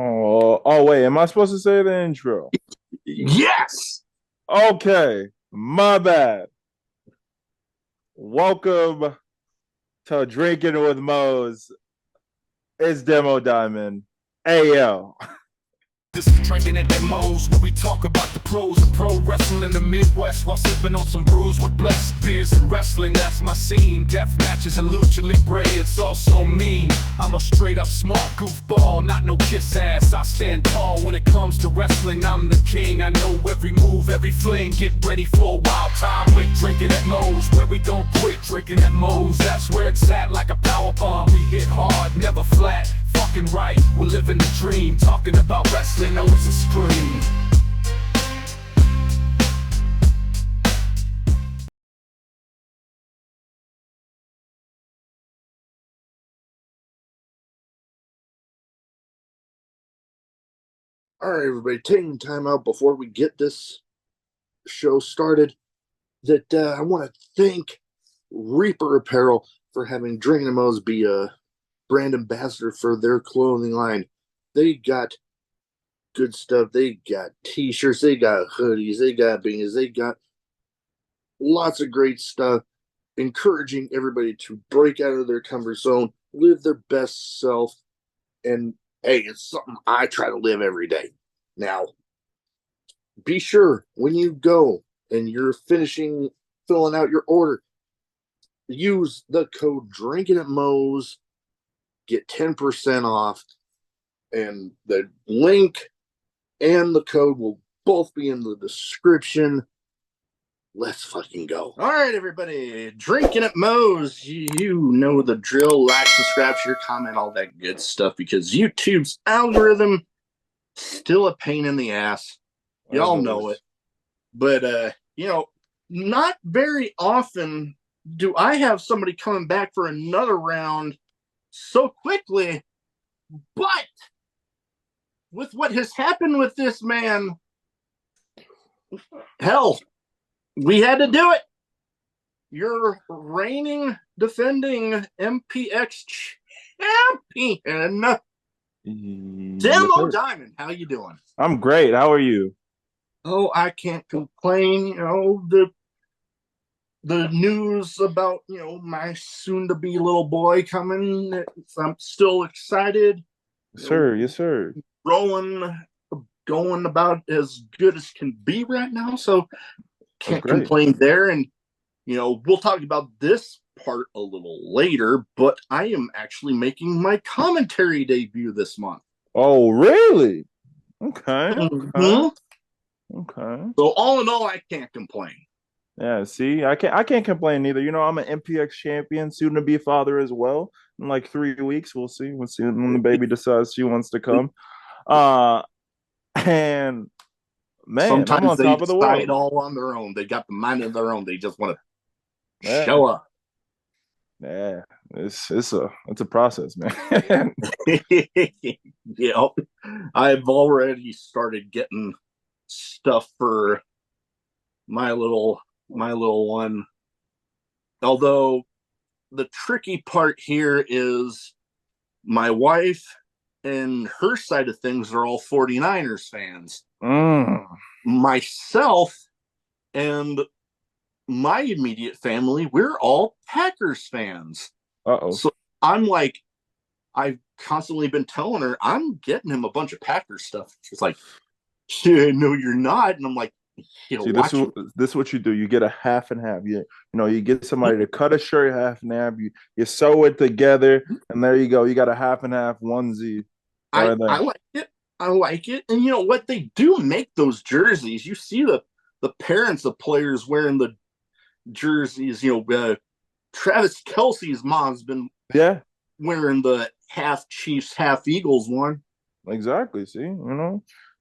Oh, wait. Am I supposed to say the intro? Yes. Okay, my bad. Welcome to Drinking with Mo's. It's Demo Diamond. Ayo. This is Drinkin' at Mo's, where we talk about the pros of pro wrestling in the Midwest while sipping on some brews with blessed beers and wrestling. That's my scene. Death matches and lucha libre, it's all so mean. I'm a straight up smart goofball, not no kiss ass. I stand tall when it comes to wrestling. I'm the king. I know every move, every fling. Get ready for a wild time with Drinkin' at Mo's, where we don't quit. Drinkin' at Mo's, that's where it's at, like a power bomb. We hit hard, never flat. Fucking right, we're living the dream. Talking about wrestling, always a scream. All right, everybody, taking time out before we get this show started. I want to thank Reaper Apparel for having Drinking Mo's be a brand ambassador for their clothing line. They got good stuff. They got t-shirts, they got hoodies, they got beanies, they got lots of great stuff, encouraging everybody to break out of their comfort zone, live their best self, and hey, it's something I try to live every day. Now, be sure when you go and you're finishing filling out your order, use the code Drinking at Mo's, get 10% off, and the link and the code will both be in the description. Let's fucking go. All right, everybody. Drinking at Mo's. You know the drill. Like, subscribe, share, comment, all that good stuff, because YouTube's algorithm still a pain in the ass. Y'all know it. But, not very often do I have somebody coming back for another round so quickly. But with what has happened with this man, hell, we had to do it. Your reigning, defending MPX champion, Demo Diamond. How you doing? I'm great. How are you? Oh, I can't complain. The news about my soon-to-be little boy coming. I'm still excited. Sir, yes, sir. Going about as good as can be right now. So can't complain there. And we'll talk about this part a little later, but I am actually making my commentary debut this month. Oh, really? Okay. Mm-hmm. Okay. So all in all, I can't complain. Yeah, see, I can't complain either. I'm an MPX champion, soon to be a father as well. In like 3 weeks, we'll see. We'll see when the baby decides she wants to come. And man, sometimes I'm on they top of the world. decide all on their own. They got the mind of their own. They just want to show up. Yeah, it's a process, man. Yep. I've already started getting stuff for my little one. Although the tricky part here is my wife and her side of things are all 49ers fans. Myself and my immediate family, we're all Packers fans. So I'm like, I've constantly been telling her I'm getting him a bunch of Packers stuff. She's like, yeah, no, you're not. And I'm like, see, this is what you do. You get a half and half. You get somebody to cut a shirt half and half. You sew it together, and there you go. You got a half and half onesie. I like it. I like it. And you know what? They do make those jerseys. You see the parents of players wearing the jerseys. Travis Kelce's mom's been wearing the half Chiefs, half Eagles one. Exactly. See,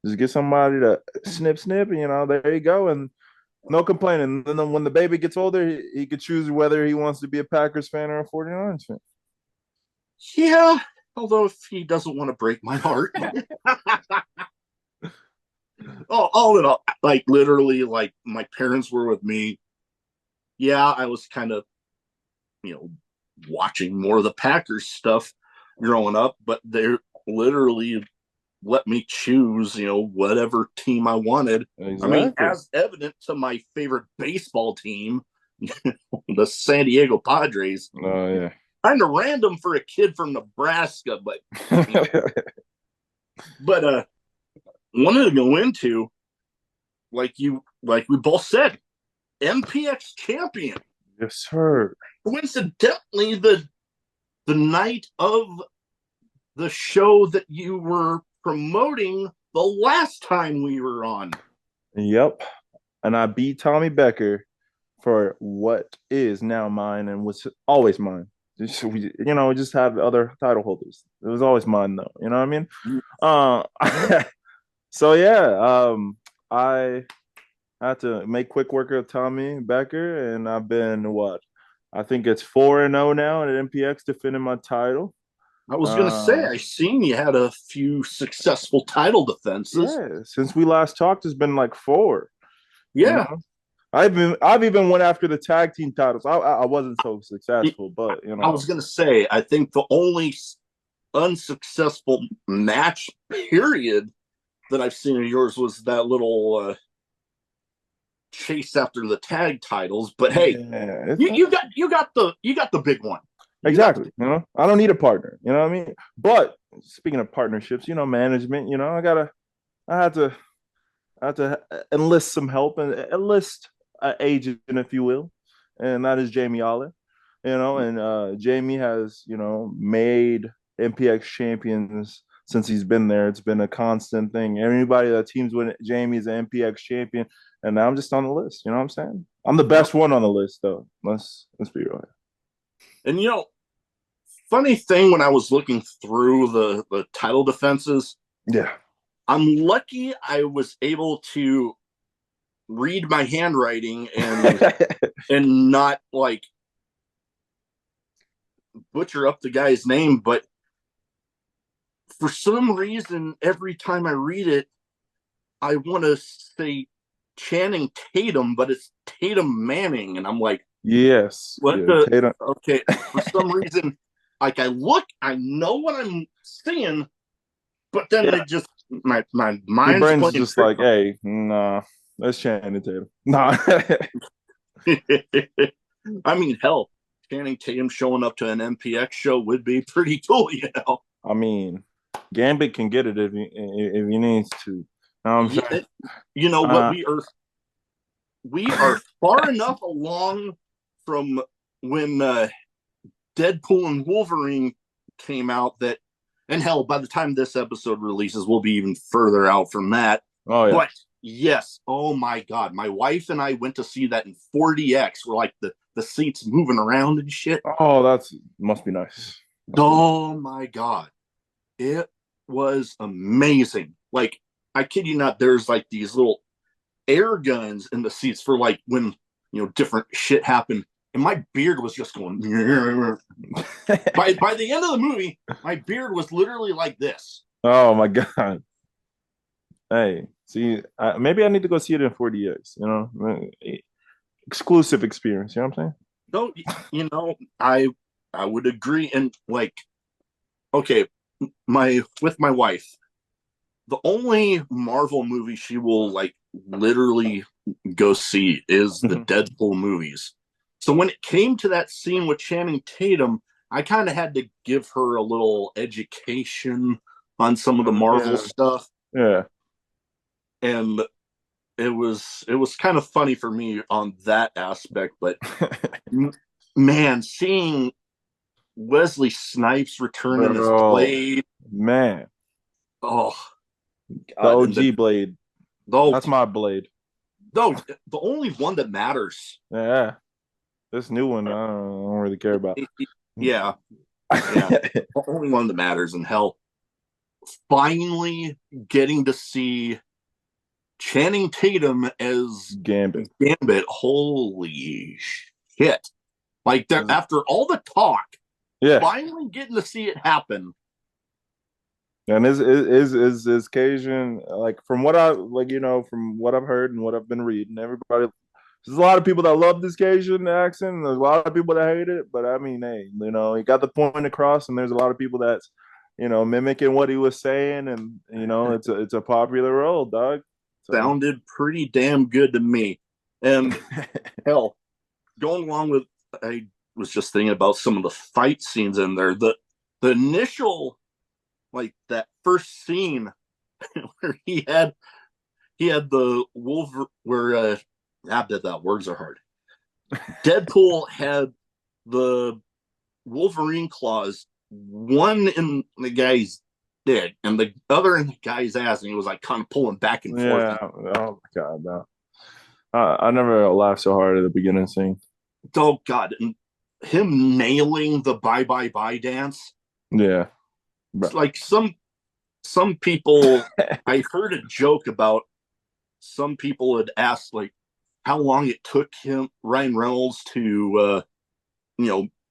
just get somebody to snip, and there you go. And no complaining. And then when the baby gets older, he could choose whether he wants to be a Packers fan or a 49ers fan. Yeah, although if he doesn't want to break my heart. all in all, like literally, like my parents were with me. Yeah, I was kind of, watching more of the Packers stuff growing up, but they're literally let me choose, whatever team I wanted. I mean, Exactly. as evident to my favorite baseball team, the San Diego Padres. Oh yeah. Kind of random for a kid from Nebraska, but you know, but wanted to go into like we both said, MPX Champion. Yes, sir. Coincidentally, the night of the show that you were promoting the last time we were on. Yep. And I beat Tommy Becker for what is now mine and was always mine. We just had other title holders. It was always mine though. You know what I mean? So yeah, I had to make quick work of Tommy Becker, and I've been what? I think it's 4-0 now at MPX defending my title. I was gonna say, Uh, I seen you had a few successful title defenses. yeah, since we last talked, it's been like four. You Yeah, know, I've even went after the tag team titles. I wasn't so successful, but I was gonna say, I think the only unsuccessful match period that I've seen of yours was that little chase after the tag titles. But hey, yeah, you got the big one. exactly. I don't need a partner. You know what I mean? But speaking of partnerships, management. I had to enlist some help and enlist an agent, if you will, and that is Jamie Aller. And Jamie has made MPX champions since he's been there. It's been a constant thing. Anybody that teams with Jamie is an MPX champion, and now I'm just on the list. You know what I'm saying? I'm the best one on the list, though. Let's be real. And funny thing when I was looking through the title defenses, Yeah. I'm lucky I was able to read my handwriting and not like butcher up the guy's name, but for some reason every time I read it, I want to say Channing Tatum, but it's Tatum Manning, and I'm like, Yes. what Yeah, the? Tatum. Okay, for some reason, like I know what I'm seeing, but then Yeah. it just my Your mind's brain's playing just tricks like, hey, nah, let's Channing Tatum. Nah. on me. I mean, hell, Channing Tatum showing up to an MPX show would be pretty cool. I mean, Gambit can get it if he needs to. You know what I'm saying? Yeah, you know what? Uh, We are far enough along from when Deadpool and Wolverine came out that, and hell, by the time this episode releases, we'll be even further out from that. oh yeah. But yes, oh my God, my wife and I went to see that in 4DX, where like the seats moving around and shit. Oh, that's must be nice. Oh my God, it was amazing. Like, I kid you not, there's like these little air guns in the seats for like when different shit happened, and my beard was just going. By the end of the movie, my beard was literally like this. Oh my god. Hey, see, maybe I need to go see it in 4DX. Exclusive experience. You know what I'm saying? So I would agree, and like, okay, with my wife, the only Marvel movie she will like literally go see is the Deadpool movies. So when it came to that scene with Channing Tatum, I kind of had to give her a little education on some of the Marvel stuff, Yeah. and it was kind of funny for me on that aspect. But man, seeing Wesley Snipes returning as Bro, Blade, man, oh the God, and OG Blade. the That's my Blade. no, the only one that matters. Yeah. This new one, I don't really care about. Yeah, yeah, the only one that matters. And hell, finally getting to see Channing Tatum as Gambit. Gambit. Holy shit! Like that, after all the talk, Yeah. finally getting to see it happen. And is Cajun, like, from what I like, from what I've heard and what I've been reading, everybody, there's a lot of people that love this Cajun accent, and there's a lot of people that hate it. But I mean, hey, he got the point across, and there's a lot of people that's mimicking what he was saying, and it's a popular role, dog. So Sounded pretty damn good to me. And hell, going along with, I was just thinking about some of the fight scenes in there. The initial, like that first scene where he had the wolf where that words are hard. Deadpool had the Wolverine claws, one in the guy's dick and the other in the guy's ass, and he was like kind of pulling back and forth. yeah. Oh my god, no. I never laughed so hard at the beginning scene. Oh god, and him nailing the bye bye bye dance. Yeah. It's like some people, I heard a joke about some people had asked like how long it took Ryan Reynolds to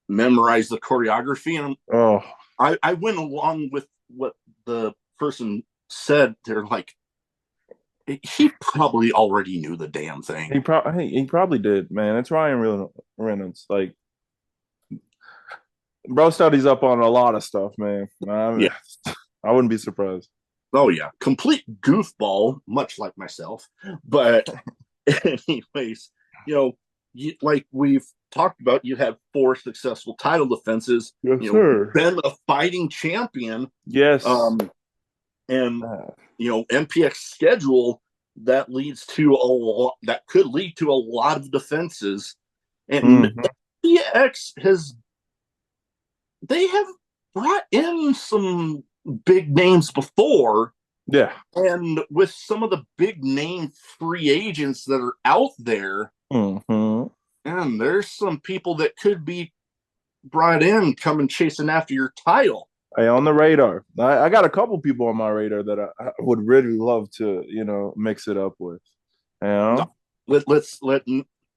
memorize the choreography, and Oh, I went along with what the person said. They're like, he probably already knew the damn thing. he probably did, man. It's Ryan Reynolds. Like, bro studies up on a lot of stuff, man. Yeah. I wouldn't be surprised. Oh yeah, complete goofball, much like myself. But anyways, like we've talked about, you had 4 successful title defenses. Yes, sir. Been a fighting champion. Yes. And MPX schedule that leads to a lot. That could lead to a lot of defenses. And MPX they have brought in some big names before. Yeah. And with some of the big name free agents that are out there, and there's some people that could be brought in coming chasing after your title. Hey, on the radar. I got a couple people on my radar that I would really love to, mix it up with. No, let's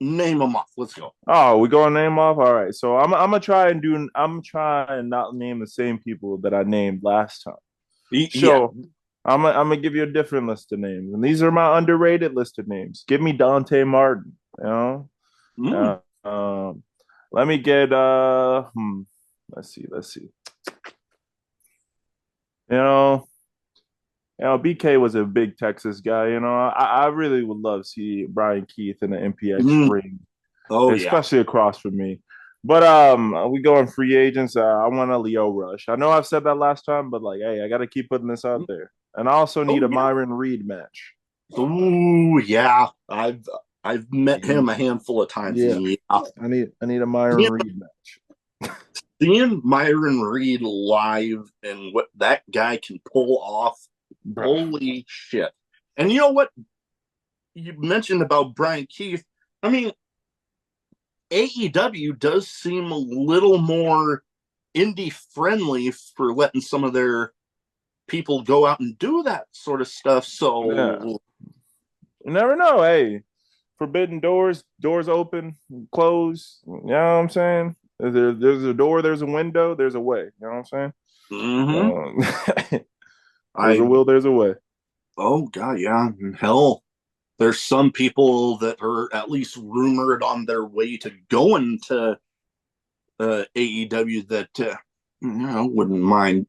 name them off. Let's go. Oh, we going to name off? All right. So I'm gonna try and not name the same people that I named last time. So I'm gonna give you a different list of names, and these are my underrated list of names. Give me Dante Martin. Let me get let's see. BK was a big Texas guy. I really would love to see Brian Keith in the MPX ring, especially across from me. But we go on free agents. I want a Leo Rush. I know I've said that last time, but like, hey, I got to keep putting this out there. And I also need a Myron Reed match. Ooh, yeah, I've met him a handful of times. Yeah. I need a Myron Reed match. Seeing Myron Reed live and what that guy can pull off, holy shit. And you know what? You mentioned about Brian Keith. I mean, AEW does seem a little more indie friendly for letting some of their people go out and do that sort of stuff. So you never know. Hey, forbidden doors open, close. You know what I'm saying? There's a door, there's a window, there's a way. You know what I'm saying? There's a will, there's a way. Oh god, yeah. Hell, there's some people that are at least rumored on their way to going to AEW that wouldn't mind.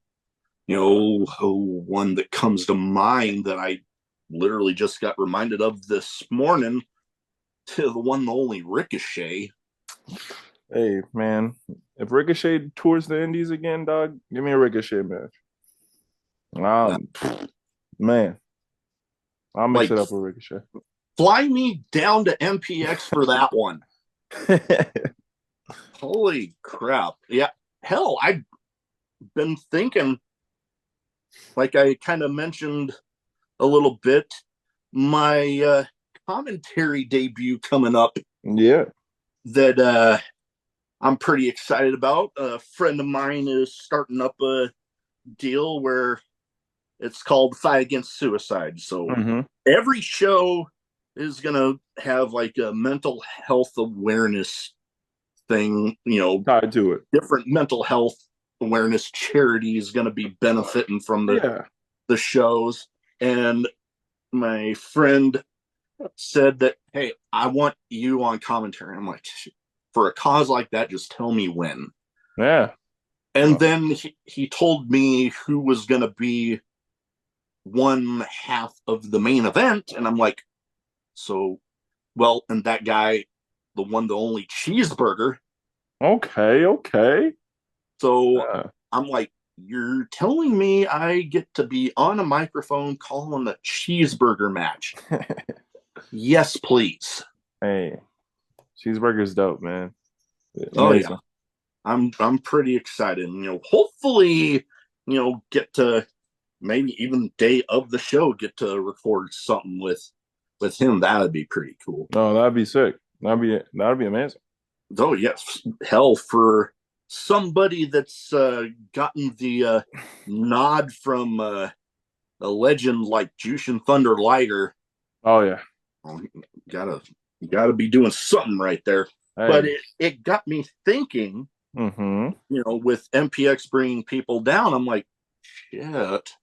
One that comes to mind that I literally just got reminded of this morning, to the one and only Ricochet. Hey, man, if Ricochet tours the Indies again, dog, give me a Ricochet match. Man, I'll mix it up with Ricochet. Fly me down to MPX for that one. Holy crap. Yeah, hell, I've been thinking, like I kind of mentioned a little bit, my commentary debut coming up. Yeah. That I'm pretty excited about. A friend of mine is starting up a deal where it's called Fight Against Suicide. So every show is going to have like a mental health awareness thing, tied to it. Different mental health awareness charity is going to be benefiting from the shows. And my friend said that, hey, I want you on commentary. I'm like, for a cause like that, just tell me when. Yeah. And then he told me who was going to be one half of the main event. And I'm like, so, well, and that guy, the one, the only cheeseburger. Okay. So I'm like, you're telling me I get to be on a microphone calling a cheeseburger match? Yes, please. Hey, cheeseburger's dope, man. Oh yeah, I'm pretty excited. Hopefully, get to maybe even day of the show get to record something with him. That'd be pretty cool. Oh, that'd be sick. That'd be amazing. Oh yes, hell, for somebody that's gotten the nod from a legend like Jushin Thunder Liger. Oh yeah, gotta be doing something right there. hey. But it got me thinking. With MPX bringing people down, I'm like, shit.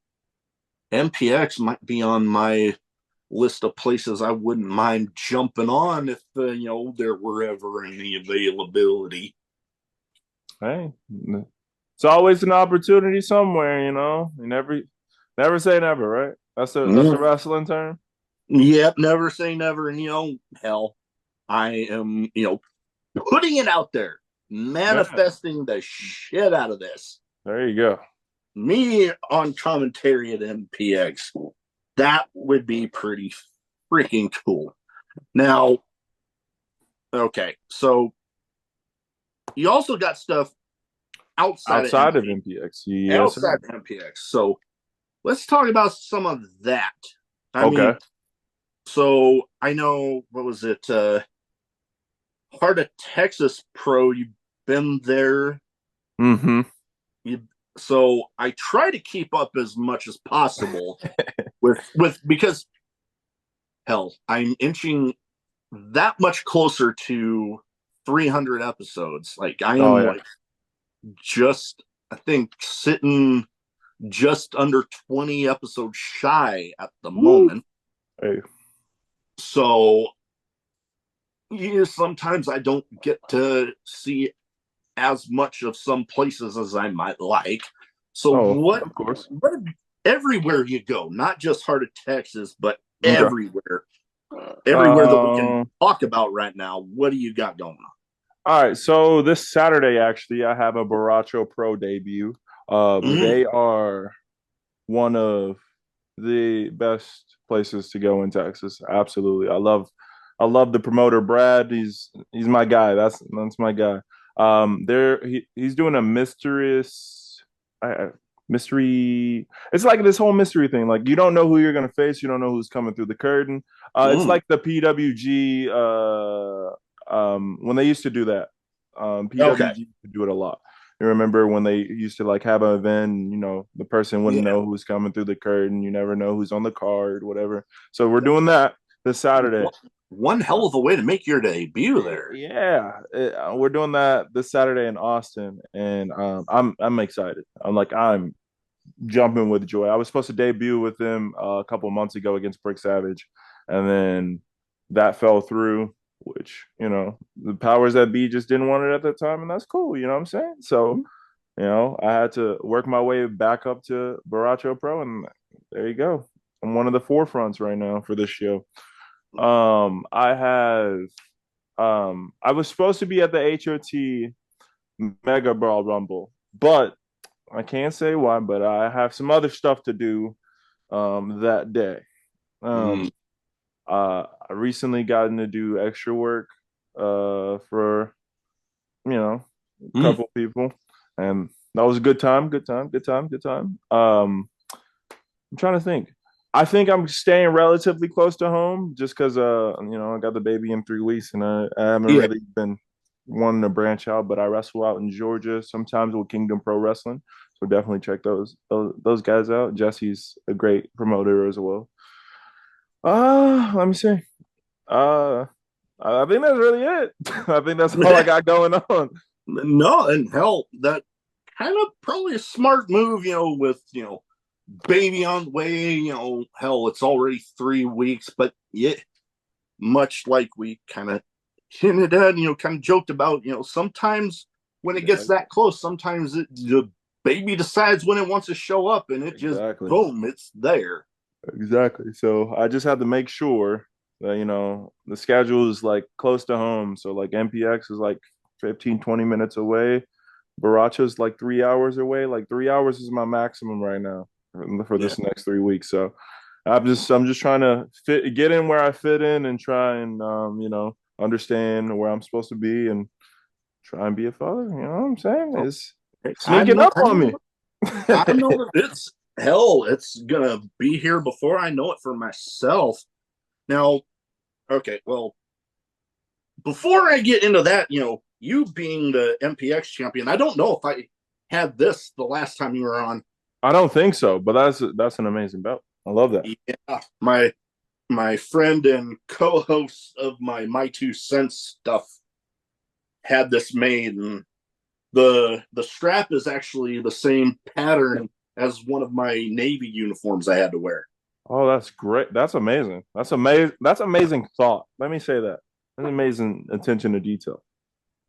MPX might be on my list of places I wouldn't mind jumping on if there were ever any availability. Hey, it's always an opportunity somewhere, You never say never, right? That's a wrestling term. Yep, never say never. And hell, I am putting it out there, manifesting the shit out of this. There you go. Me on commentary at MPX. That would be pretty freaking cool. Now, okay, so you also got stuff outside of MPX. Yes, outside of MPX. So let's talk about some of that. I mean, so I know, what was it? Heart of Texas Pro, you've been there. So I try to keep up as much as possible with because hell, I'm inching that much closer to 300 episodes. Like I am like just, I think, sitting just under 20 episodes shy at the moment. Hey. So sometimes I don't get to see as much of some places as I might like. So what everywhere you go, not just Heart of Texas, but everywhere that we can talk about right now, what do you got going on? All right, so this Saturday, actually, I have a Baracho Pro debut. They are one of the best places to go in Texas. Absolutely, I love the promoter Brad. He's my guy. That's my guy. He's doing a mystery. It's like this whole mystery thing. Like you don't know who you're gonna face. You don't know who's coming through the curtain. It's like the PWG. When they used to do that, PWG used to do it a lot. You remember when they used to like have an event, the person wouldn't know who's coming through the curtain. You never know who's on the card, whatever. So we're doing that this Saturday. One hell of a way to make your debut there. Yeah, we're doing that this Saturday in Austin, and I'm excited. I'm jumping with joy. I was supposed to debut with them a couple months ago against Brick Savage, and then that fell through, which the powers that be just didn't want it at that time, and that's cool. You know what I'm saying? So, I had to work my way back up to Baracho Pro, and there you go. I'm one of the forefronts right now for this show. I was supposed to be at the HOT Mega Brawl Rumble, but I can't say why, but I have some other stuff to do that day. I recently gotten to do extra work for a couple people, and that was a good time. I'm trying to think. I think I'm staying relatively close to home just because I got the baby in 3 weeks, and I haven't really been wanting to branch out, but I wrestle out in Georgia sometimes with Kingdom Pro Wrestling. So definitely check those guys out. Jesse's a great promoter as well. Let me see. I think that's really it. I think that's all I got going on. No, and hell, that kind of probably a smart move, with baby on the way, hell, it's already 3 weeks, but much like we kind of hinted at, kind of joked about, sometimes when it gets that close, sometimes the baby decides when it wants to show up, and it just boom, it's there. Exactly. So I just have to make sure that, you know, the schedule is like close to home. So like MPX is like 15, 20 minutes away. Baracha's like 3 hours away. Like 3 hours is my maximum right now for this next 3 weeks. So I'm just trying to get in where I fit in and try and you know, understand where I'm supposed to be and try and be a father. You know what I'm saying? It's sneaking up on me. I know it's hell. It's gonna be here before I know it for myself. Now, okay, well, before I get into that, you know, you being the MPX champion, I don't know if I had this the last time you were on. I don't think so, but that's an amazing belt. I love that. Yeah, my friend and co-host of my 2 cents stuff had this made, and the strap is actually the same pattern as one of my Navy uniforms I had to wear. Oh, that's great. That's amazing. That's amazing. That's amazing thought. Let me say that. That's amazing attention to detail.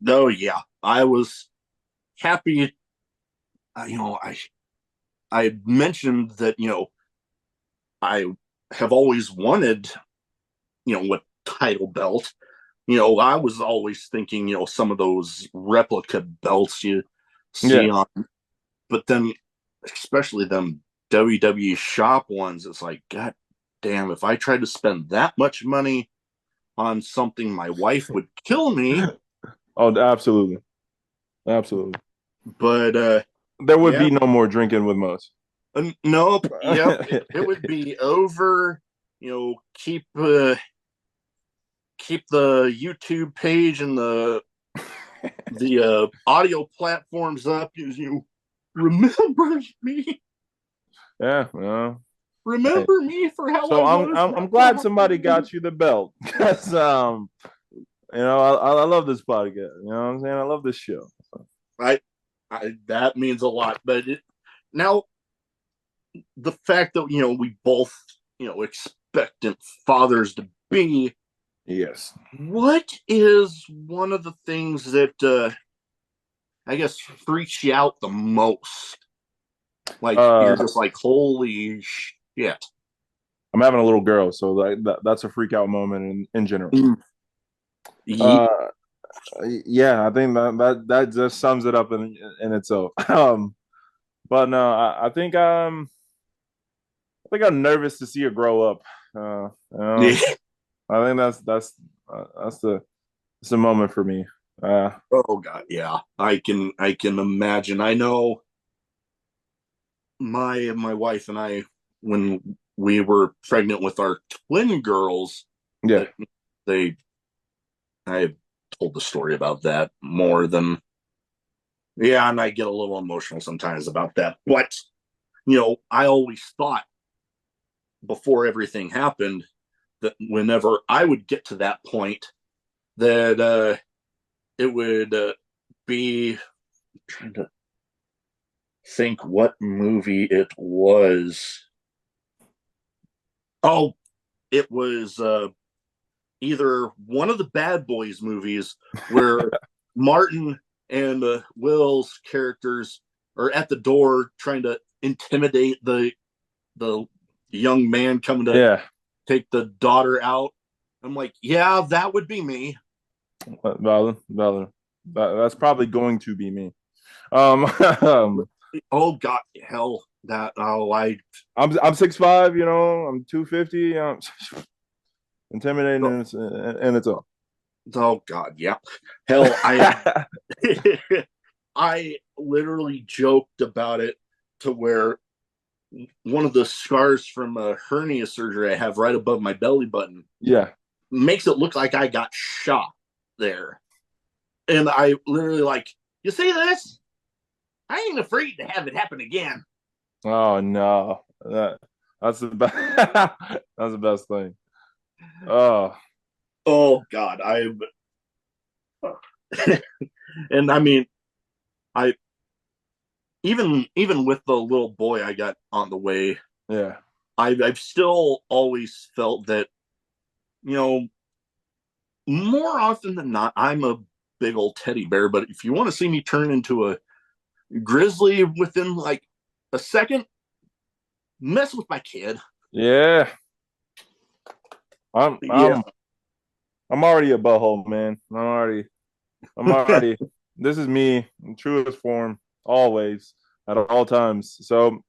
Oh yeah, I was happy. You know, I mentioned that, you know, I have always wanted, you know, what title belt. You know, I was always thinking, you know, some of those replica belts you see on, but then especially them WWE shop ones, it's like, God damn, if I tried to spend that much money on something, my wife would kill me. Oh, absolutely. Absolutely. But there would be no more drinking with Mo's. Nope. Yep. it would be over. You know, keep the YouTube page and the audio platforms up. You remember me. Yeah. Remember me for how. So I'm glad somebody got you the belt, because you know, I love this podcast. You know what I'm saying? I love this show. I that means a lot. But now the fact that, you know, we both, you know, expectant fathers to be. Yes. What is one of the things that I guess freaks you out the most? Like, you're just like, holy shit. I'm having a little girl, so that's a freak out moment in general. Yeah. Yeah, I think that just sums it up in itself. But no, I think I'm nervous to see her grow up. You know, I think that's the moment for me. Oh God, yeah. I can imagine. I know my wife and I, when we were pregnant with our twin girls, I told the story about that more than, and I get a little emotional sometimes about that. But, you know, I always thought before everything happened that whenever I would get to that point, that it would be, I'm trying to think what movie it was. Oh, it was either one of the Bad Boys movies where Martin and Will's characters are at the door trying to intimidate the young man coming to take the daughter out. I'm like, yeah, that would be me. Valid. That's probably going to be me. Oh God, hell, that I'm 6'5", you know, I'm 250. Intimidating and it's all. Oh God, yeah. Hell, I literally joked about it to where one of the scars from a hernia surgery I have right above my belly button makes it look like I got shot there. And I literally like, you see this? I ain't afraid to have it happen again. Oh no. That's the best. That's the best thing. Oh God, and I mean, I even with the little boy I got on the way, I've still always felt that, you know, more often than not, I'm a big old teddy bear, but if you want to see me turn into a grizzly within like a second, mess with my kid. Yeah. I'm Yeah. I'm already a butthole, man. I'm already this is me in truest form, always, at all times. So,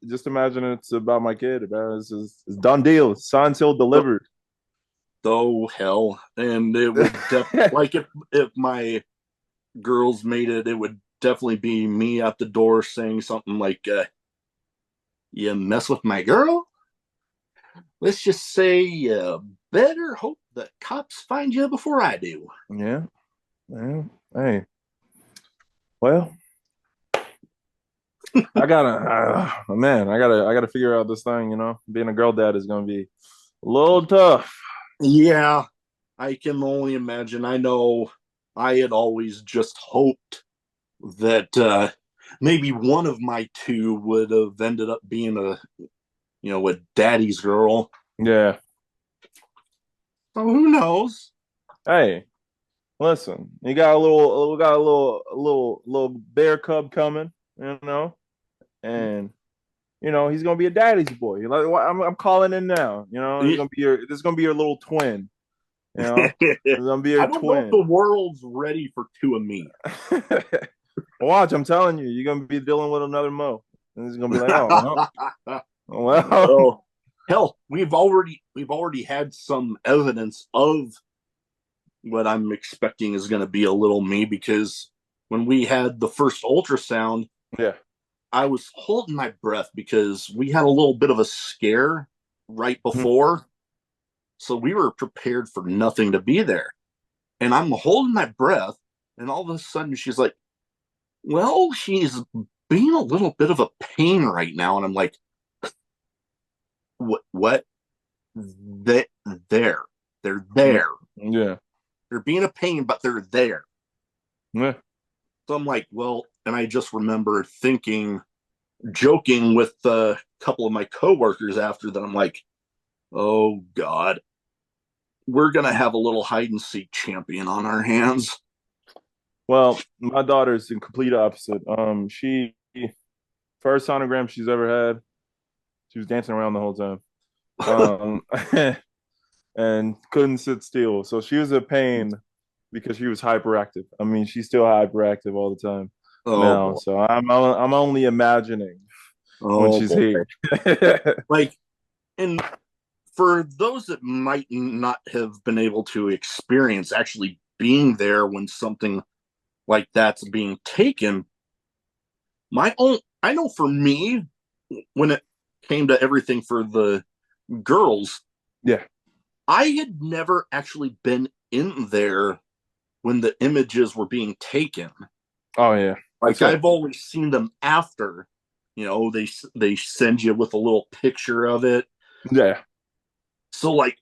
just imagine it's about my kid, man. It's done deal. Signed, sealed, delivered. Oh hell. And it would like if my girls made it, it would definitely be me at the door saying something like, you mess with my girl? Let's just say you better hope the cops find you before I do. Yeah. Yeah. Hey. Well, I gotta figure out this thing, Being a girl dad is gonna be a little tough. Yeah, I can only imagine. I know I had always just hoped that maybe one of my two would have ended up being a daddy's girl. Yeah. So who knows? Hey, listen, you got a little, we got a little bear cub coming, and he's gonna be a daddy's boy. Like I'm calling in now. This is gonna be your little twin. It's gonna be I your don't know if twin. the world's ready for two of me. Watch, I'm telling you, you're gonna be dealing with another Mo, and it's gonna be like, oh well. Oh hell, we've already had some evidence of what I'm expecting is going to be a little me, because when we had the first ultrasound, Yeah. I was holding my breath because we had a little bit of a scare right before. So we were prepared for nothing to be there. And I'm holding my breath, and all of a sudden she's like, well, she's being a little bit of a pain right now. And I'm like, what? They're there. Yeah. They're being a pain, but they're there. Yeah. So I'm like, well, and I just remember joking with a couple of my coworkers after that. I'm like, oh God, we're going to have a little hide and seek champion on our hands. Well, my daughter's in complete opposite. She first sonogram she's ever had, she was dancing around the whole time. And couldn't sit still. So she was a pain because she was hyperactive. I mean, she's still hyperactive all the time now. Boy. So I'm only imagining when Oh she's boy. here. Like, and for those that might not have been able to experience actually being there when something like that's being taken, I know for me, when it came to everything for the girls, Yeah. I had never actually been in there when the images were being taken. Oh yeah. Like I've always seen them after, they send you with a little picture of it. Yeah. So like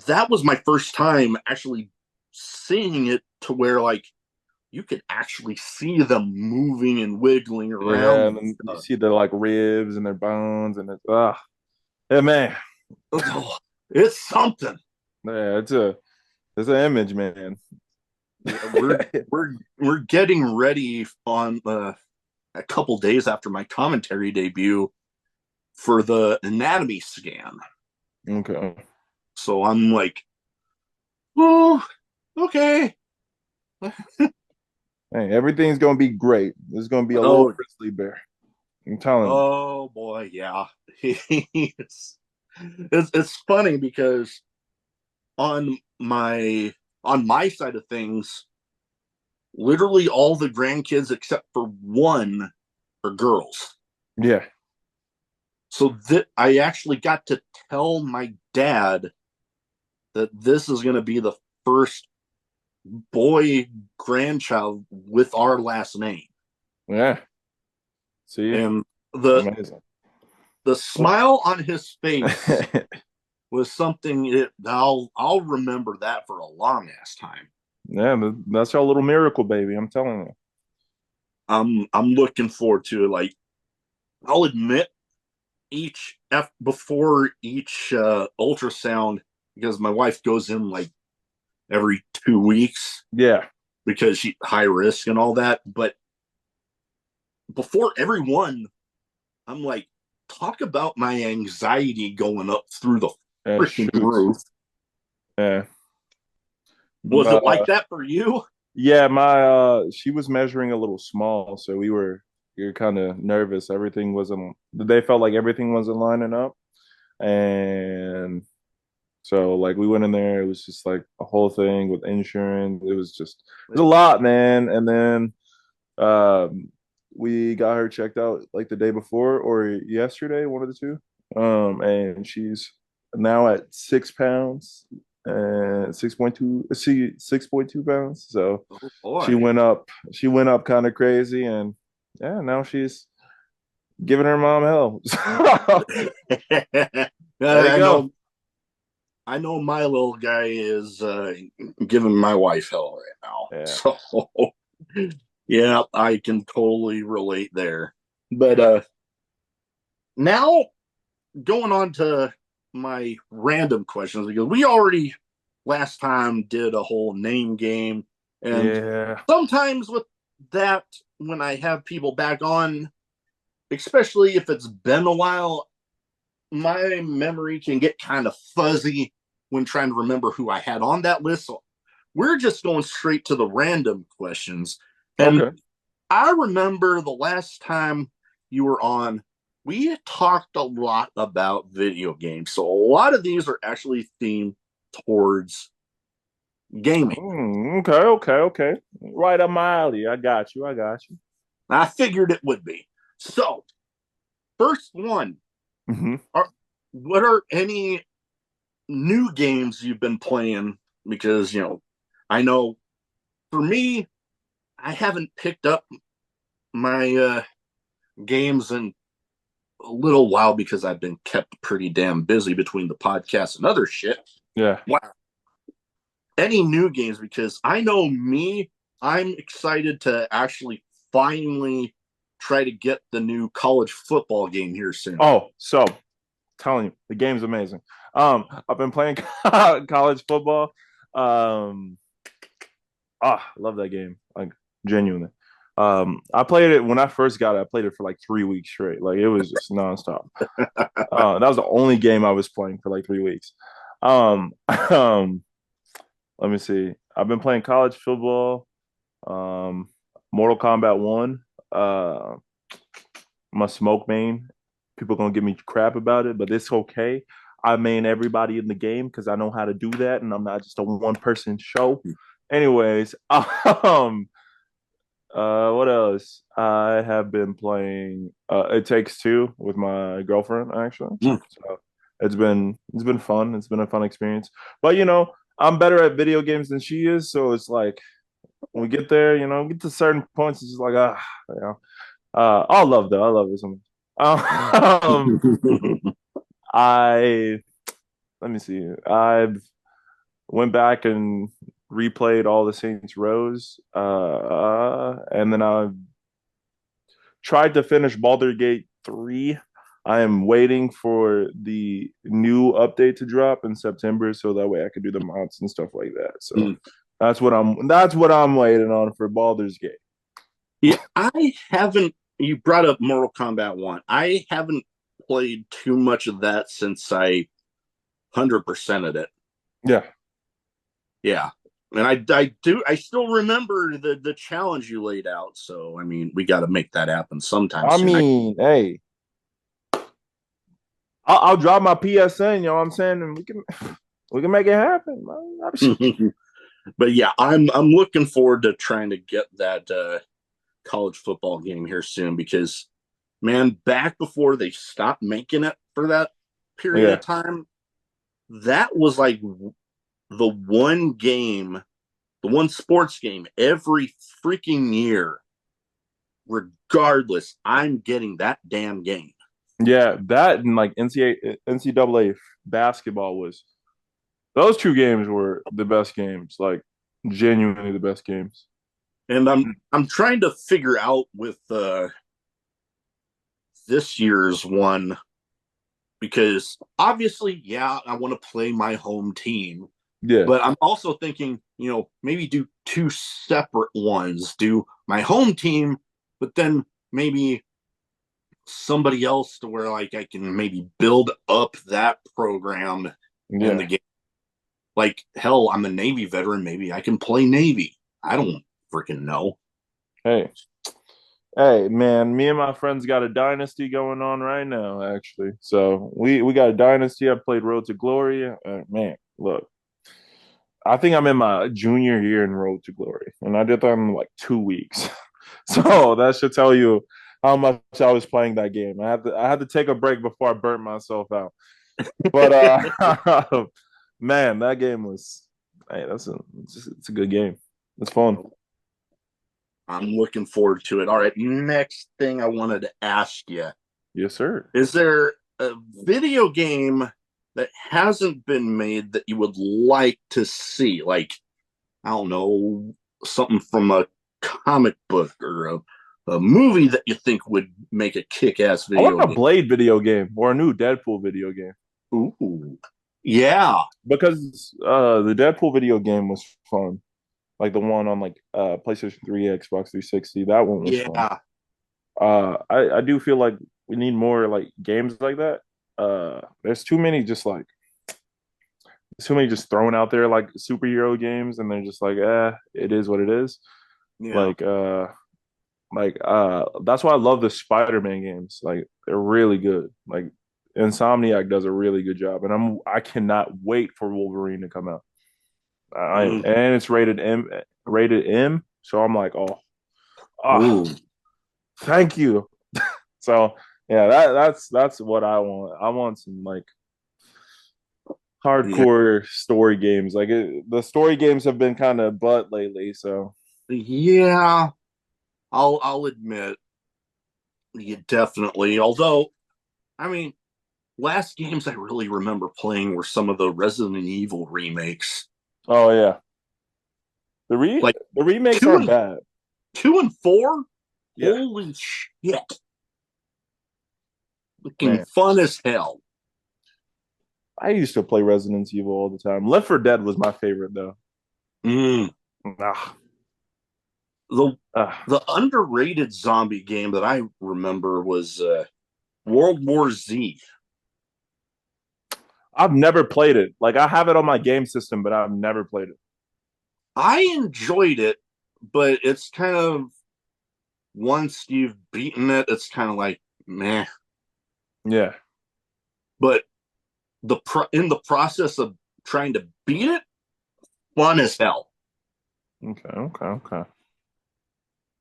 that was my first time actually seeing it to where like you could actually see them moving and wiggling around. Yeah, and then you see their like ribs and their bones, and it's yeah, man. Oh, it's something. Yeah, it's an image, man. We're getting ready on a couple days after my commentary debut for the anatomy scan. Okay. So I'm like, oh, okay. Hey, everything's gonna be great. There's gonna be a little grizzly bear. I'm telling you. Oh boy, yeah. it's funny because on my side of things, literally all the grandkids except for one are girls. Yeah. So I actually got to tell my dad that this is going to be the first boy grandchild with our last name. Yeah. See, and the smile on his face was something I'll remember that for a long ass time. Yeah, that's your little miracle baby. I'm telling you. I'm looking forward to it. Like, I'll admit, before each ultrasound, because my wife goes in like every 2 weeks Yeah. because she high risk and all that. But before everyone, I'm like, talk about my anxiety going up through the freaking Shoots. roof. Yeah. Was it like that for you? Yeah, she was measuring a little small, so we were kind of nervous. Everything wasn't they felt like everything wasn't lining up. And so like we went in there, it was just like a whole thing with insurance. It was a lot, man. And then we got her checked out like the day before or yesterday, one of the two. And she's now at 6 pounds and 6.2 see 6.2 pounds. So Oh, she went up kind of crazy, and yeah, now she's giving her mom hell. There you go. I know my little guy is giving my wife hell right now. Yeah. So yeah, I can totally relate there. But now going on to my random questions, because we already last time did a whole name game. And Yeah. sometimes with that, when I have people back on, especially if it's been a while, my memory can get kind of fuzzy when trying to remember who I had on that list. So we're just going straight to the random questions. And Okay. I remember the last time you were on, we talked a lot about video games. So a lot of these are actually themed towards gaming. Okay. Right up my alley. I got you. I figured it would be. So, first one, Mm-hmm. what are any new games you've been playing? Because, I know for me, I haven't picked up my games in a little while because I've been kept pretty damn busy between the podcast and other shit. Yeah. Wow. Any new games? Because I know me, I'm excited to actually finally try to get the new college football game here soon. Oh, so telling you, the game's amazing. I've been playing college football. Love that game. Like genuinely. I played it when I first got it. I played it for like 3 weeks straight. Like it was just nonstop. That was the only game I was playing for like 3 weeks. Let me see. I've been playing college football. Mortal Kombat 1. I'm a smoke main. People gonna give me crap about it, but it's okay. I main everybody in the game because I know how to do that, and I'm not just a one person show. Anyways, what else? I have been playing It Takes Two with my girlfriend actually. So it's been fun. It's been a fun experience. But I'm better at video games than she is, so it's like when we get there, get to certain points, it's just like I love though. I love this one. I let me see. I've went back and replayed all the Saints Rows, and then I tried to finish Baldur's Gate 3. I am waiting for the new update to drop in September, so that way I could do the mods and stuff like that. So that's what I'm waiting on for Baldur's Gate. Yeah, I haven't. You brought up Mortal Kombat 1. I haven't played too much of that since I 100%ed it. Yeah. Yeah. And I still remember the challenge you laid out. So, I mean, we got to make that happen sometime soon. Hey, I'll drop my PSN, you know what I'm saying? And we can make it happen. But yeah, I'm looking forward to trying to get that college football game here soon because, man, back before they stopped making it for that period of time, that was like the one game, the one sports game every freaking year, regardless, I'm getting that damn game. Yeah, that and like NCAA basketball those two games were the best games, like genuinely the best games. And I'm trying to figure out with this year's one because obviously, yeah, I want to play my home team, Yeah. But I'm also thinking, maybe do two separate ones. Do my home team, but then maybe somebody else to where like I can maybe build up that program in the Yeah. game. Like hell, I'm a Navy veteran. Maybe I can play Navy. I don't freaking know. Hey. Hey man, me and my friends got a dynasty going on right now, actually. So we got a dynasty. I played Road to Glory. Man, look, I think I'm in my junior year in Road to Glory, and I did that in like 2 weeks. So that should tell you how much I was playing that game. I had to take a break before I burnt myself out. But man, that game was hey, it's a good game. It's fun. I'm looking forward to it. All right, next thing I wanted to ask you: Yes, sir. is there a video game that hasn't been made that you would like to see? Like, I don't know, something from a comic book or a movie that you think would make a kick-ass I want video a game. Blade video game or a new Deadpool video game. Ooh, yeah, Because the Deadpool video game was fun. Like the one on like PlayStation 3, Xbox 360. That one was fun. yeah, I do feel like we need more like games like that. There's too many just thrown out there like superhero games, and they're just like, it is what it is. yeah. Like that's why I love the Spider-Man games. Like they're really good. Like Insomniac does a really good job, and I cannot wait for Wolverine to come out. Mm. And it's rated M. So I'm like, oh, Ooh, thank you. So yeah, that's what I want. I want some like yeah, hardcore story games. Like the story games have been kind of butt lately. So yeah. I'll admit, you definitely. Although, I mean, last games I really remember playing were some of the Resident Evil remakes. oh yeah, Like the remakes two aren't and bad. 2 and 4. Yeah, Holy shit! Looking man. fun as hell. I used to play Resident Evil all the time. Left 4 Dead was my favorite though. Mm. Ah, The ah. the underrated zombie game that I remember was World War Z. I've never played it. Like I have it on my game system, but I've never played it. I enjoyed it, but it's kind of once you've beaten it, it's kind of like meh. Yeah. But in the process of trying to beat it, fun as hell. Okay. Okay. Okay.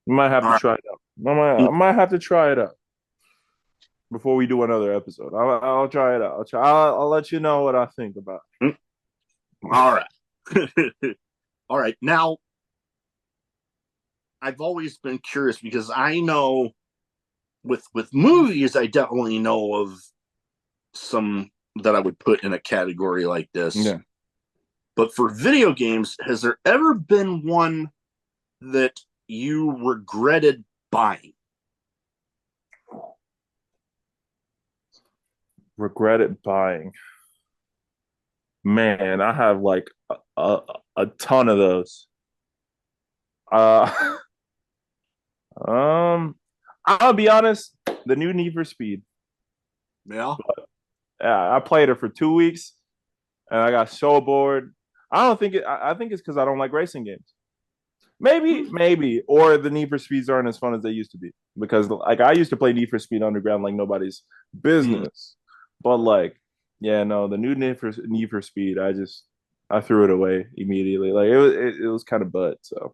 You might have All to right. try it out. I might have to try it out before we do another episode. I'll try it out. I'll let you know what I think about Mm. All right. All right. Now, I've always been curious because I know with movies, I definitely know of some that I would put in a category like it. this. Yeah. But for video games, has there ever been one that you regretted buying? Regretted buying. Man, I have like a, a ton of those. Uh I'll be honest, the new Need for Speed. Yeah. I played it for 2 weeks and I got so bored. I don't think it I think it's because I don't like racing games. Maybe, or the Need for Speeds aren't as fun as they used to be. Because like I used to play Need for Speed Underground like nobody's Mm. business. But like, yeah, no, the new Need for Speed, I threw it away immediately. Like it was kind of butt. So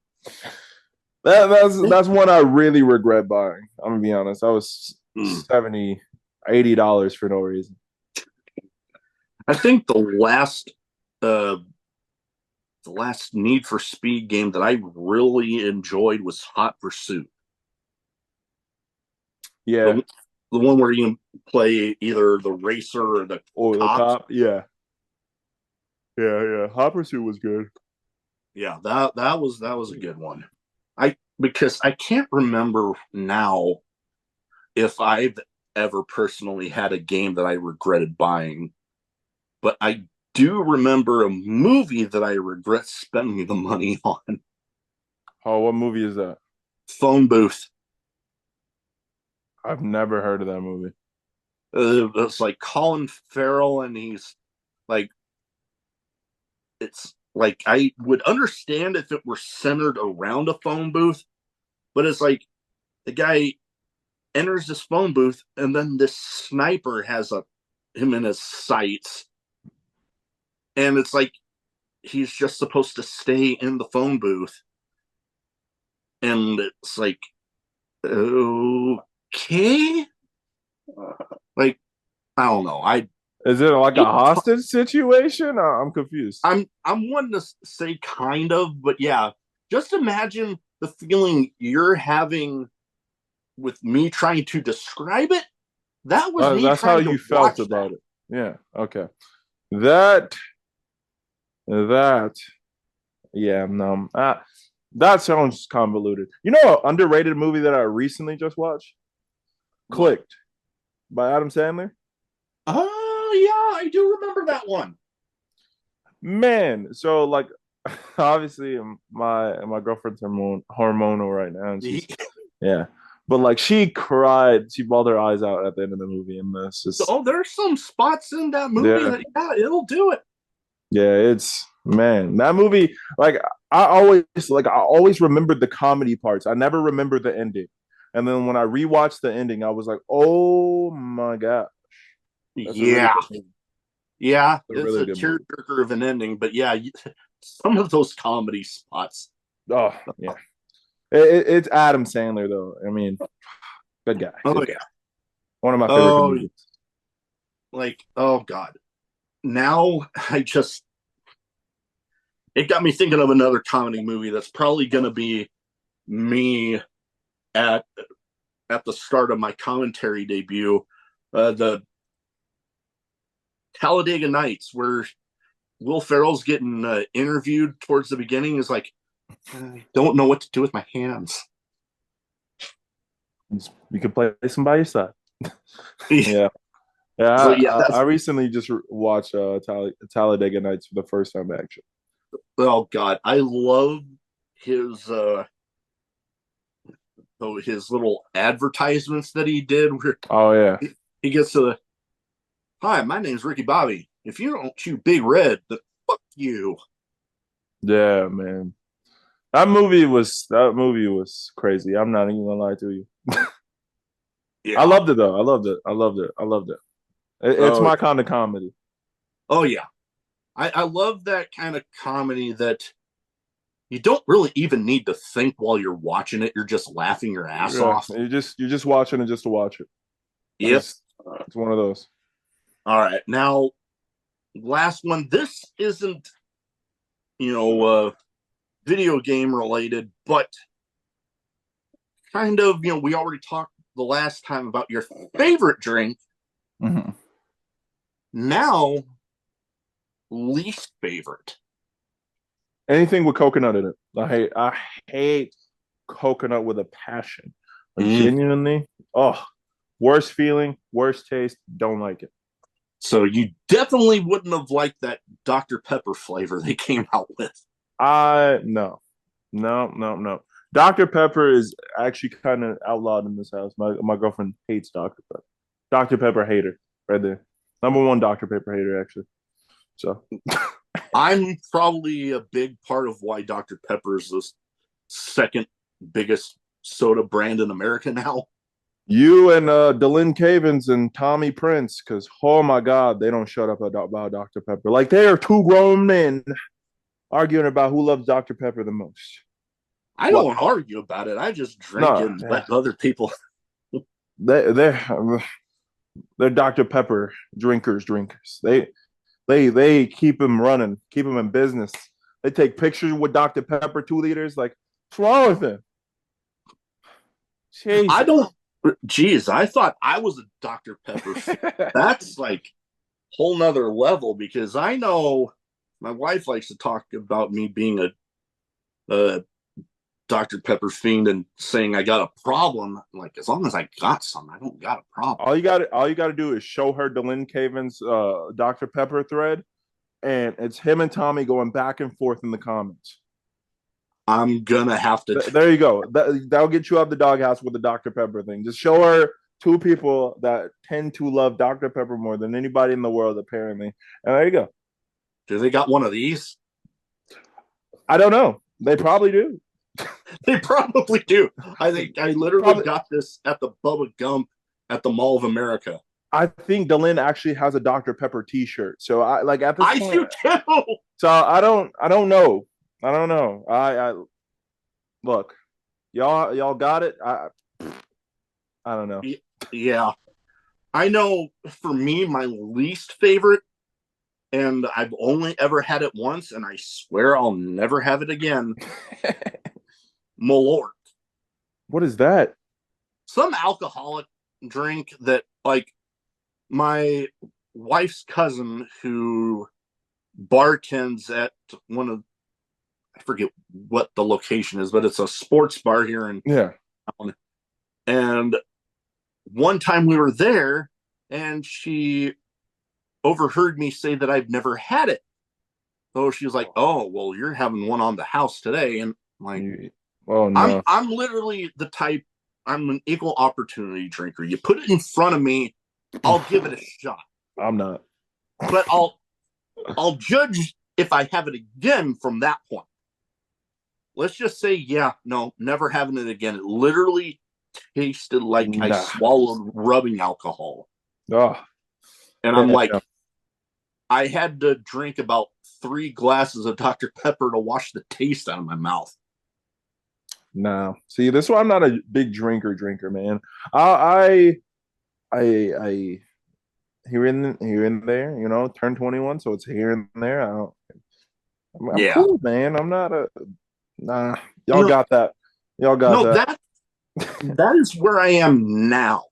that's one I really regret buying. I'm gonna be honest. I was Mm. 70, $80 for no reason. I think uh the last Need for Speed game that I really enjoyed was Hot Pursuit. Yeah. The the one where you play either the racer or the Or the cop. cop. Yeah. Yeah. Hot Pursuit was good. Yeah, that was a good one. Because I can't remember now if I've ever personally had a game that I regretted buying, but I do remember a movie that I regret spending the money on. Oh, what movie is that? Phone Booth. I've never heard of that movie. It's like Colin Farrell, and he's like, it's like I would understand if it were centered around a phone booth, but it's like the guy enters this phone booth, and then this sniper has him in his sights, and it's like he's just supposed to stay in the phone booth, and it's like, okay, like I don't know. Is it like a hostage situation? I'm confused. I'm wanting to say kind of, but yeah, just imagine the feeling you're having with me trying to describe it. That was me. That's how you felt about it. Yeah. Okay. That. Yeah. No. That sounds convoluted. You know, an underrated movie that I recently just watched, Clicked, by Adam Sandler. Oh yeah, I do remember that one. Man, so like, obviously my girlfriend's hormonal right now, and she's yeah. But like she cried, she bawled her eyes out at the end of the movie, and this just there's some spots in that movie that it'll do it. Yeah, it's man, that movie. Like I always remembered the comedy parts. I never remembered the ending, and then when I rewatched the ending, I was like, oh my god. Yeah, yeah, it's really a tearjerker of an ending, but yeah, some of those comedy spots. Oh yeah, it's Adam Sandler though. I mean, good guy. Good guy. One of my favorite movies. Like, oh god, now it got me thinking of another comedy movie that's probably gonna be me at the start of my commentary debut. The Talladega Nights, where Will Ferrell's getting interviewed towards the beginning, is like, I don't know what to do with my hands. You can play some by your side. Yeah. Yeah, so, I recently just watched Talladega Nights for the first time, actually. Oh God, I love his little advertisements that he did. Where he gets to the, hi, my name's Ricky Bobby. If you don't chew Big Red, then fuck you. Yeah, man. That movie was crazy. I'm not even gonna lie to you. Yeah. I loved it though. I loved it. It's my kind of comedy. Oh yeah. I love that kind of comedy that you don't really even need to think while you're watching it. You're just laughing your ass off. You're just watching it just to watch it. Yep. It's one of those. All right. Now, last one. This isn't, video game related, but kind of, we already talked the last time about your favorite drink. Mm-hmm. Now, least favorite. Anything with coconut in it. I hate coconut with a passion. Like, genuinely. Oh, worst feeling, worst taste. Don't like it. So you definitely wouldn't have liked that Dr. Pepper flavor they came out with. No. Dr. Pepper is actually kind of outlawed in this house. My girlfriend hates Dr. Pepper. Dr. Pepper hater, right there. Number one Dr. Pepper hater, actually. So I'm probably a big part of why Dr. Pepper is the second biggest soda brand in America now. You and Dylan Cavins and Tommy Prince, because oh my God, they don't shut up about Dr. Pepper. Like they are two grown men arguing about who loves Dr. Pepper the most. I don't argue about it. I just drink and let other people. They're Dr. Pepper drinkers. They keep him running, keep him in business. They take pictures with Dr. Pepper 2 liters. Like, what's wrong with him? Jesus. I thought I was a Dr. Pepper. That's like whole nother level, because I know my wife likes to talk about me being a Dr. Pepper fiend and saying I got a problem. Like, as long as I got some, I don't got a problem. All you got to do is show her Dylan Caven's Dr. Pepper thread, and it's him and Tommy going back and forth in the comments. I'm gonna have to. There you go. That'll get you out the doghouse with the Dr. Pepper thing. Just show her two people that tend to love Dr. Pepper more than anybody in the world, apparently. And there you go. Do they got one of these? I don't know. They probably do. They probably do. I think I literally got this at the Bubba Gump at the Mall of America. I think Delin actually has a Dr. Pepper T-shirt. So I like at this point. I do too. So I don't know. I don't know. I look, y'all got it. I don't know. Yeah, I know. For me, my least favorite, and I've only ever had it once, and I swear I'll never have it again. Malort. What is that? Some alcoholic drink that, like, my wife's cousin who bartends at one of, I forget what the location is, but it's a sports bar here in town. And one time we were there and she overheard me say that I've never had it. So she was like, "Oh, well, you're having one on the house today." And I'm like, oh no. I'm literally the type, I'm an equal opportunity drinker. You put it in front of me, I'll give it a shot. I'm not. But I'll judge if I have it again from that point. Let's just say, yeah, no, never having it again. It literally tasted like I swallowed rubbing alcohol. Oh. And I'm like, I had to drink about 3 glasses of Dr. Pepper to wash the taste out of my mouth. No. See, this is why I'm not a big drinker, man. I here and there, you know, turn 21, so it's here and there. I'm cool, man. I'm not a nah. Y'all got that. Y'all got that. That is where I am now.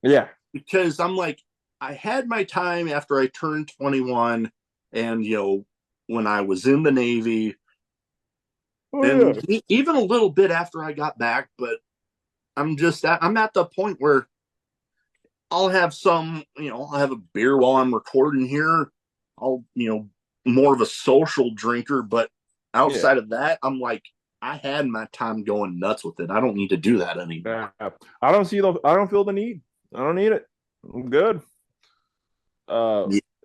Yeah. Because I'm like, I had my time after I turned 21 and, you know, when I was in the Navy even a little bit after I got back, but I'm at the point where I'll have some, you know, I'll have a beer while I'm recording here. I'll, you know, more of a social drinker, but outside of that, I'm like, I had my time going nuts with it. I don't need to do that anymore. I don't feel the need. I don't need it. I'm good.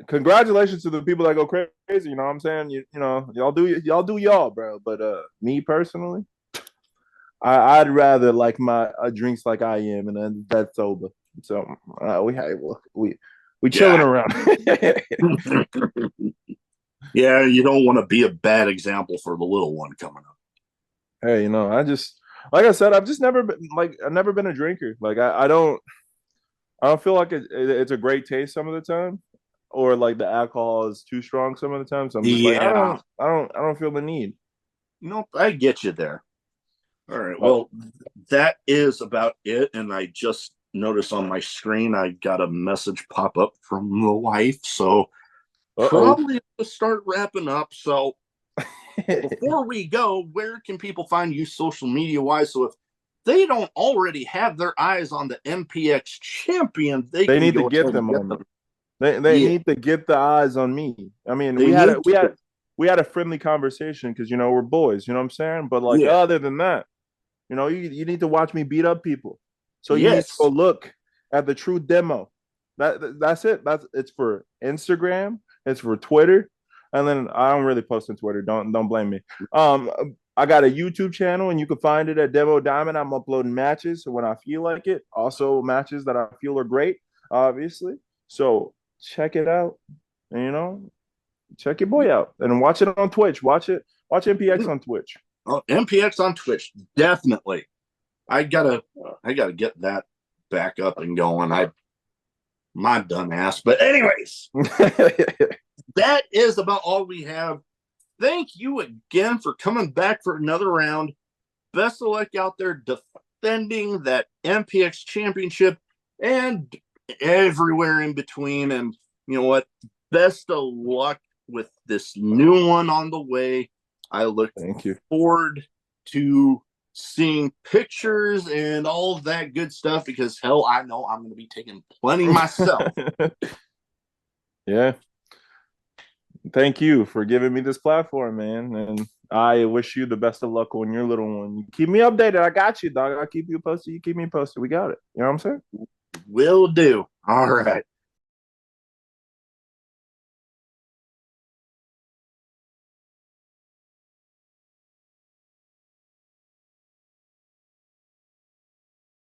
Congratulations to the people that go crazy. You know what I'm saying? You know, y'all do y'all, bro. But me personally, I'd rather like my drinks like I am, and then that's sober. So we chilling around. Yeah, you don't want to be a bad example for the little one coming up. Hey, you know, like I said, I've just never been a drinker. Like I don't feel like it's a great taste some of the time, or like the alcohol is too strong some of the time. So I'm just like, I don't feel the need. Nope, I get you there. All right, well, that is about it. And I just noticed on my screen I got a message pop up from the wife, so probably to start wrapping up. So before we go, where can people find you social media wise? So if they don't already have their eyes on the MPX Champion, they need to get them on them. They need to get the eyes on me. I mean, we had a friendly conversation because, you know, we're boys, you know what I'm saying? But like other than that, you know, you need to watch me beat up people. So you need to go look at the true demo. That's it. It's for Instagram, it's for Twitter. And then I don't really post on Twitter. Don't blame me. I got a YouTube channel, and you can find it at Demo Diamond. I'm uploading matches when I feel like it. Also matches that I feel are great, obviously. So check it out. And, you know, check your boy out and watch it on Twitch. Watch MPX on Twitch. Oh, MPX on Twitch, definitely. I gotta get that back up and going. My dumb ass. But anyways, that is about all we have. Thank you again for coming back for another round. Best of luck out there defending that MPX Championship and everywhere in between. And you know what? Best of luck with this new one on the way. I look forward to seeing pictures and all of that good stuff because, hell, I know I'm going to be taking plenty myself. Yeah. Thank you for giving me this platform, man. And I wish you the best of luck on your little one. You keep me updated. I got you, dog. I'll keep you posted. You keep me posted. We got it. You know what I'm saying? Will do. All right.